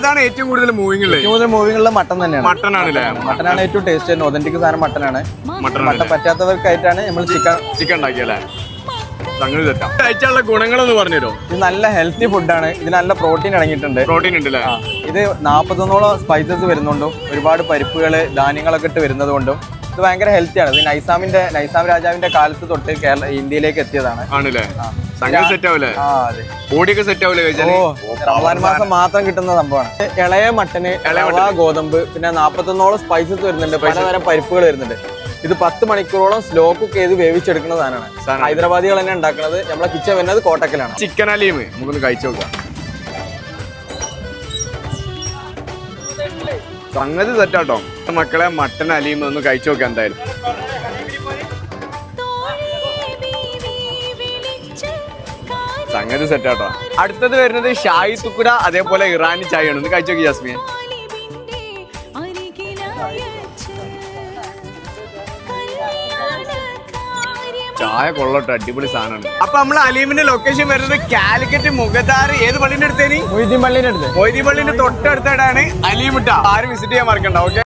ഇതാണ് ഏറ്റവും കൂടുതൽ മൂവിംഗ് ഉള്ള മട്ടൺ തന്നെയാണ്. മട്ടനാണല്ലേ? മട്ടനാണ് ഏറ്റവും ടേസ്റ്റ്, ഒതന്റിക് സാധനം മട്ടനാണ്. മട്ടൺ പറ്റാത്തവർക്കായിട്ടാണ് നമ്മൾ ചിക്കൻ ഉണ്ടാക്കിയല്ലേ. സംഗതി തെറ്റാ. കഴിച്ചാലുള്ള ഗുണങ്ങളൊന്ന് പറഞ്ഞുതരോ? ഇത് നല്ല ഹെൽത്തി ഫുഡാണ്. ഇത് നല്ല പ്രോട്ടീൻ അടങ്ങിയിട്ടുണ്ട്. പ്രോട്ടീൻ ഉണ്ട്. ഇത് 41ഓളം സ്പൈസസ് വരുന്നുണ്ടും ഒരുപാട് പരിപ്പുകള് ധാന്യങ്ങളൊക്കെ ഇട്ട് വരുന്നത് കൊണ്ടും ഇത് ഭയങ്കര ഹെൽത്തിയാണ്. ഇത് നൈസാം രാജാവിന്റെ കാലത്ത് തൊട്ട് ഇന്ത്യയിലേക്ക് എത്തിയതാണ്. ആണല്ലേ? സെറ്റ് ആവൂലേ? ബോഡിയൊക്കെ സെറ്റ് ആവൂലേ? റമദാൻ മാസം മാത്രം കിട്ടുന്ന സംഭവമാണ്. ഇളയ മട്ടന്, ഗോതമ്പ്, പിന്നെ 41ഓളം സ്പൈസസ് വരുന്നുണ്ട്, പലതരം പരിപ്പുകൾ വരുന്നുണ്ട്. ഇത് 10 മണിക്കൂറോളം സ്ലോ കുക്ക് ചെയ്ത് വേവിച്ചെടുക്കുന്ന സാധനമാണ്. ഹൈദരാബാദികൾ തന്നെ ഉണ്ടാക്കുന്നത്. നമ്മളെ കിച്ചൺ വരുന്നത് കോട്ടക്കലാണ്. ചിക്കൻ അലീം നമുക്കൊന്ന് കഴിച്ചു നോക്കാം. സംഗതി സെറ്റാട്ടോ മക്കളെ. മട്ടൻ അലീം ഒന്ന് കഴിച്ചു നോക്കാം എന്തായാലും. സംഗതി സെറ്റാട്ടോ. അടുത്തത് വരുന്നത് ഷായി തുക്കുട, അതേപോലെ ഇറാനി ചായ ആണ്. ഒന്ന് കഴിച്ചു നോക്കി ജാസ്മിൻ. ചായ കൊള്ളട്ടെ, അടിപൊളി സാധനമാണ്. അപ്പൊ നമ്മൾ അലീമിന്റെ ലൊക്കേഷൻ വരുന്നത് കാലിക്കറ്റ് മുഖത്താറ്. ഏത് പള്ളിന്റെ അടുത്തേനി? മൊയ്തീൻ പള്ളിന്റെ അടുത്ത്. മൊയ്തീൻ പള്ളിന്റെ തൊട്ടടുത്തായിട്ടാണ് അലീമിട്ട. ആരും വിസിറ്റ് ചെയ്യാൻ മറക്കണ്ട. ഓക്കെ.